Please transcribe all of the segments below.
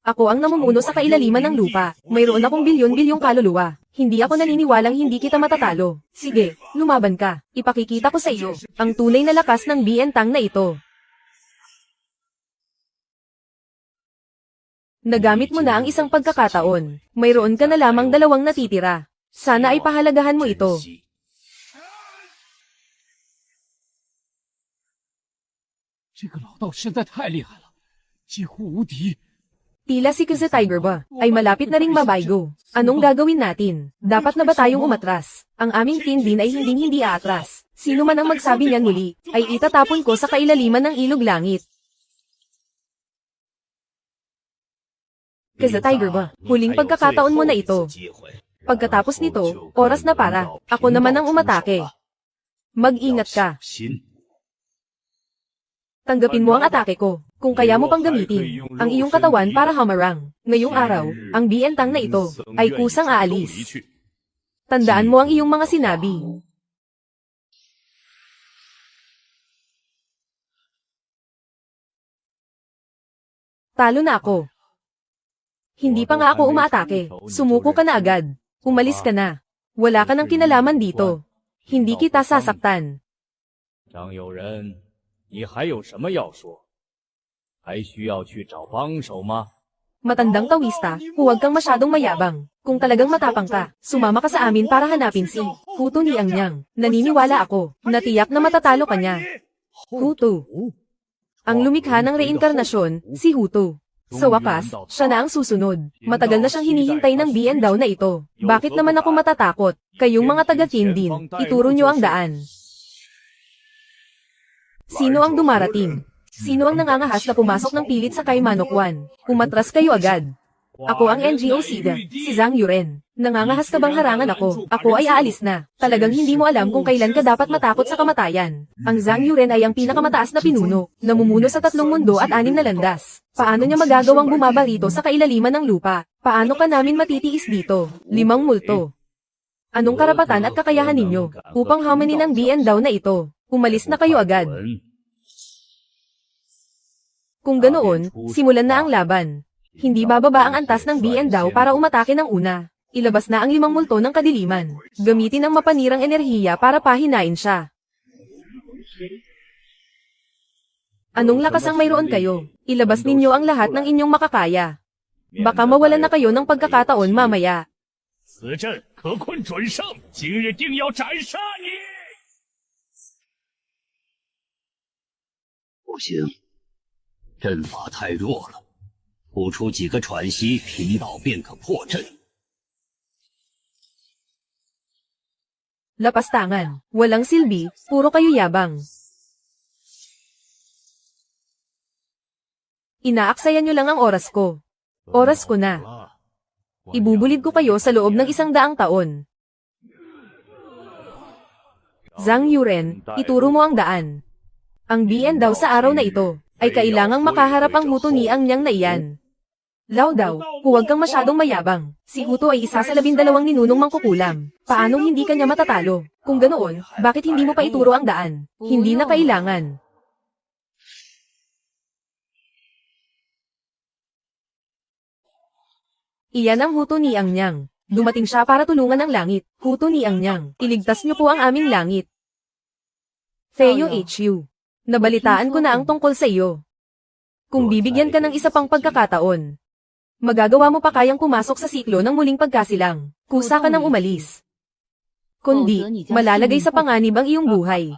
Ako ang namumuno sa kailaliman ng lupa. Mayroon akong bilyon-bilyong kaluluwa. Hindi ako naniniwalang hindi kita matatalo. Sige, lumaban ka. Ipakikita ko sa iyo ang tunay na lakas ng Bientang na ito. Nagamit mo na ang isang pagkakataon. Mayroon ka na lamang 2 natitira. Sana ay pahalagahan mo ito. Tila si Kaze Tiger ba ay malapit na ring mabaygo. Anong gagawin natin? Dapat na ba tayong umatras? Ang aming team din ay hindi aatras. Sino man ang magsabi niyan muli, ay itatapon ko sa kailaliman ng ilog langit. Kaze Tiger ba, huling pagkakataon mo na ito. Pagkatapos nito, oras na para ako naman ang umatake. Mag-ingat ka. Tanggapin mo ang atake ko. Kung kaya mo pang gamitin ang iyong katawan para hamarang. Ngayong araw, ang Bientang na ito ay kusang aalis. Tandaan mo ang iyong mga sinabi. Talo na ako. Hindi pa nga ako umaatake. Sumuko ka na agad. Umalis ka na. Wala ka ng kinalaman dito. Hindi kita sasaktan. 张友人，你还有什么要说？还需要去找帮手吗？ Matandang tawista, huwag kang masyadong mayabang. Kung talagang matapang ka, sumama ka sa amin para hanapin si Huto ni Angyang. Naniniwala ako, na tiyak na matatalo ka niya. Huto. Ang lumikha ng reinkarnasyon, si Huto. Sa wakas, siya na ang susunod. Matagal na siyang hinihintay ng Biendaw na ito. Bakit naman ako matatakot? Kayong mga taga-Kindin, ituro niyo ang daan. Sino ang dumarating? Sino ang nangangahas na pumasok ng pilit sa kay Manokwan? Umatras kayo agad. Ako ang NGO Sida, si Zhang Yuren. Nangangahas ka bang harangan ako? Ako ay aalis na. Talagang hindi mo alam kung kailan ka dapat matakot sa kamatayan. Ang Zhang Yuren ay ang pinakamataas na pinuno, namumuno sa 3 mundo at 6 na landas. Paano niya magagawang bumaba rito sa kailaliman ng lupa? Paano ka namin matitiis dito? 5 multo. Anong karapatan at kakayahan ninyo upang hamanin ang Biendaw na ito? Umalis na kayo agad. Kung ganoon, simulan na ang laban. Hindi bababa ang antas ng Biendaw para umatake ng una. Ilabas na ang 5 multo ng kadiliman. Gamitin ang mapanirang enerhiya para pahinain siya. Anong lakas ang mayroon kayo? Ilabas ninyo ang lahat ng inyong makakaya. Baka mawalan na kayo ng pagkakataon mamaya. 此阵可困准胜，今日定要斩杀你！不行，阵法太弱了，不出几个喘息，贫道便可破阵。 Lapastangan, walang silbi, puro kayo yabang. Inaaksayan nyo lang ang oras ko. Oras ko na. Ibubulid ko kayo sa loob ng 100 taon. Zhang Yuren, ituro mo ang daan. Ang Biendaw sa araw na ito, ay kailangang makaharap ang Huto ni Angyang na iyan. Lao daw, huwag kang masyadong mayabang. Si Huto ay isa sa 12 ninunong mangkukulam. Paanong hindi kanya matatalo? Kung ganoon, bakit hindi mo pa ituro ang daan? Hindi na kailangan. Iyan ang Huto ni Angyang. Dumating siya para tulungan ang langit. Huto ni Angyang, iligtas niyo po ang aming langit. Theo HU. Nabalitaan ko na ang tungkol sa iyo. Kung bibigyan ka ng isa pang pagkakataon, magagawa mo pa kayang pumasok sa siklo ng muling pagkasilang. Kusa ka nang umalis. Kundi, malalagay sa panganib ang iyong buhay.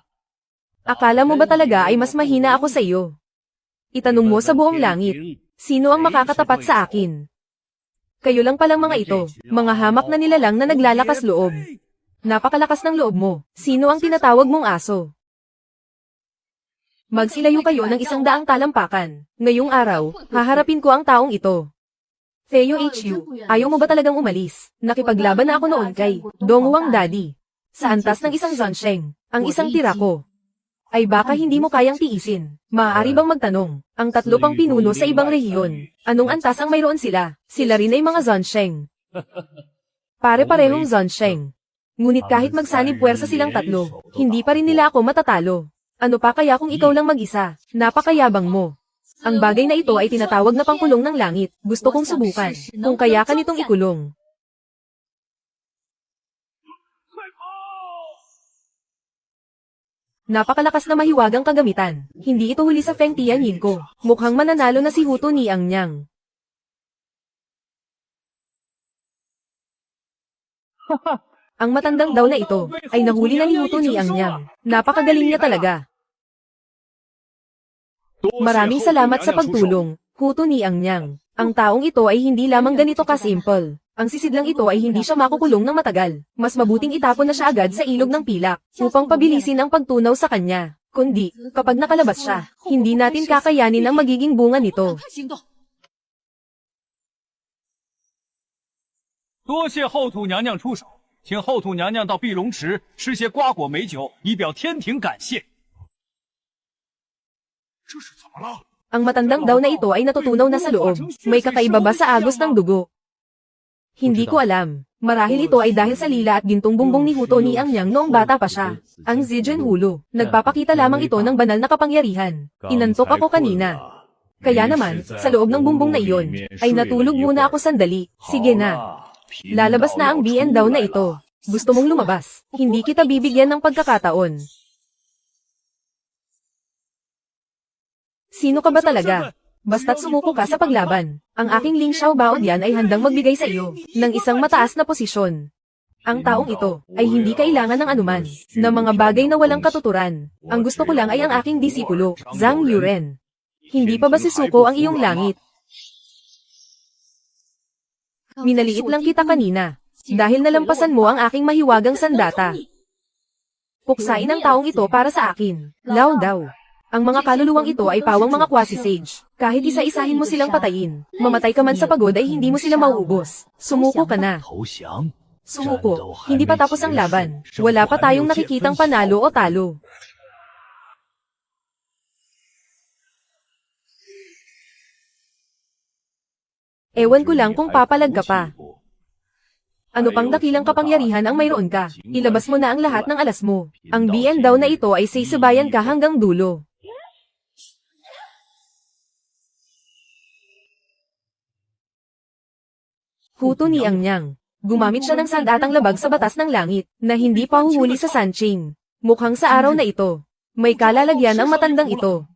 Akala mo ba talaga ay mas mahina ako sa iyo? Itanong mo sa buong langit, sino ang makakatapat sa akin? Kayo lang palang mga ito, mga hamak na nilalang na naglalakas loob. Napakalakas ng loob mo. Sino ang tinatawag mong aso? Magsilayo kayo ng 100 talampakan. Ngayong araw, haharapin ko ang taong ito. Theo HU, ayaw mo ba talagang umalis? Nakipaglaban na ako noon kay Dongwang Daddy. Sa antas ng isang Zonsheng, ang isang tira ko. Ay baka hindi mo kayang tiisin. Maaari bang magtanong, ang 3 pang pinuno sa ibang rehiyon, anong antas ang mayroon sila? Sila rin ay mga Zonsheng. Pare-parehong Zonsheng. Ngunit kahit magsanib puwersa silang 3, hindi pa rin nila ako matatalo. Ano pa kaya kung ikaw lang mag-isa? Napakayabang mo. Ang bagay na ito ay tinatawag na pangkulong ng langit. Gusto kong subukan. Kung kaya ka nitong ikulong. Napakalakas na mahiwagang kagamitan. Hindi ito huli sa Feng Tianyin ko. Mukhang mananalo na si Huto ni Angyang. Ang matandang daw na ito ay nahuli na ni Huto ni Angyang. Napakagaling niya talaga. Maraming salamat sa pagtulong, Huto ni Angyang. Ang taong ito ay hindi lamang ganito ka-simple. Ang sisidlang ito ay hindi siya makukulong ng matagal. Mas mabuting itapon na siya agad sa ilog ng pilak upang pabilisin ang pagtunaw sa kanya. Kundi, kapag nakalabas siya, hindi natin kakayanin ang magiging bunga nito. 多谢后土娘娘出手，请后土娘娘到碧龙池吃些瓜果美酒，以表天庭感谢。这是怎么了？ Ang matandang daw na ito ay natutunaw na sa loob. May kakaiba ba sa agos ng dugo? Hindi ko alam. Marahil ito ay dahil sa lila at gintong bumbong ni Huto ni Angyang noong bata pa siya. Ang Zijin Hulu, nagpapakita lamang ito ng banal na kapangyarihan. Inantok ako kanina. Kaya naman, sa loob ng bumbong na iyon, ay natulog muna ako sandali. Sige na. Lalabas na ang BN daw na ito. Gusto mong lumabas. Hindi kita bibigyan ng pagkakataon. Sino ka ba talaga? Basta't sumuko ka sa paglaban. Ang aking Ling Xiaobaod yan ay handang magbigay sa iyo ng isang mataas na posisyon. Ang taong ito ay hindi kailangan ng anuman na mga bagay na walang katuturan. Ang gusto ko lang ay ang aking disipulo, Zhang Yuren. Hindi pa ba sisuko ang iyong langit? Minaliit lang kita kanina dahil nalampasan mo ang aking mahiwagang sandata. Puksain ang taong ito para sa akin. Lao daw. Ang mga kaluluwang ito ay pawang mga quasi-sage. Kahit isa-isahin mo silang patayin, mamatay ka man sa pagod ay hindi mo sila mauubos. Sumuko ka na. 投降。 Sumuko. Hindi pa tapos ang laban. Wala pa tayong nakikitang panalo o talo. Ewan ko lang kung papalag ka pa. Ano pang dakilang kapangyarihan ang mayroon ka? Ilabas mo na ang lahat ng alas mo. Ang BN daw na ito ay sisibayan ka hanggang dulo. Huto ni Angyang. Gumamit siya ng sandatang labag sa batas ng langit, na hindi pa huhuli sa Sanqing. Mukhang sa araw na ito, may kalalagyan ang matandang ito.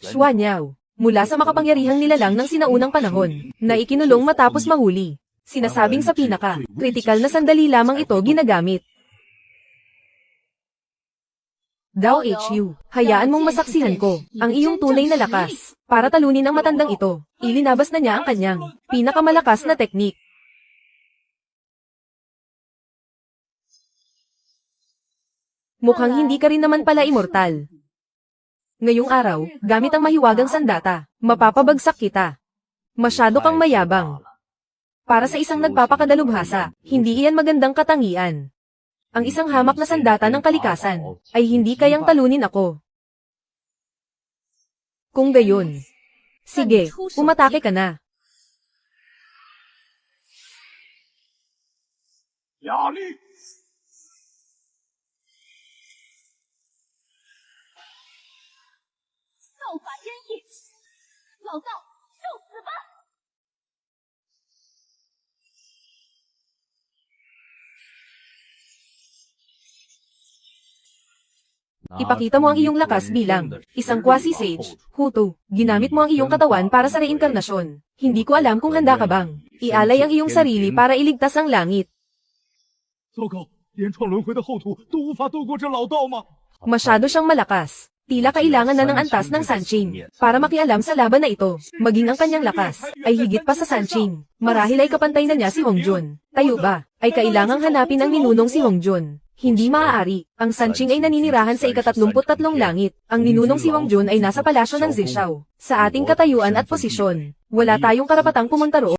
Xua Niao. Mula sa makapangyarihang nilalang ng sinaunang panahon, na ikinulong matapos mahuli. Sinasabing sa pinaka, kritikal na sandali lamang ito ginagamit. Dao HU, hayaan mong masaksihan ko, ang iyong tunay na lakas, para talunin ang matandang ito. Ilinabas na niya ang kanyang pinakamalakas na teknik. Mukhang hindi ka rin naman pala immortal. Ngayong araw, gamit ang mahiwagang sandata, mapapabagsak kita. Masyado kang mayabang. Para sa isang nagpapakadalubhasa, hindi iyan magandang katangian. Ang isang hamak na sandata ng kalikasan, ay hindi kayang talunin ako. Kung gayon, sige, umatake ka na. 压力。 道法严厉，老道受死吧！ Ipakita mo ang iyong lakas bilang isang quasi-sage, Huto. Ginamit mo ang iyong katawan para sa reinkarnasyon. Hindi ko alam kung handa ka bang ialay ang iyong sarili para iligtas ang langit. 糟糕，连创轮回的后土都无法斗过这老道吗？ Masyado siyang malakas. Tila kailangan na ng antas ng Sanqing para makialam sa laban na ito. Maging ang kanyang lakas ay higit pa sa Sanqing. Marahil ay kapantay na niya si Hongjun. Tayo ba ay kailangang hanapin ang ninunong si Hongjun? Hindi maaari. Ang Sanqing ay naninirahan sa ika-33 langit. Ang ninunong si Hongjun ay nasa palasyo ng Zishao. Sa ating katayuan at posisyon, wala tayong karapatang pumunta roon.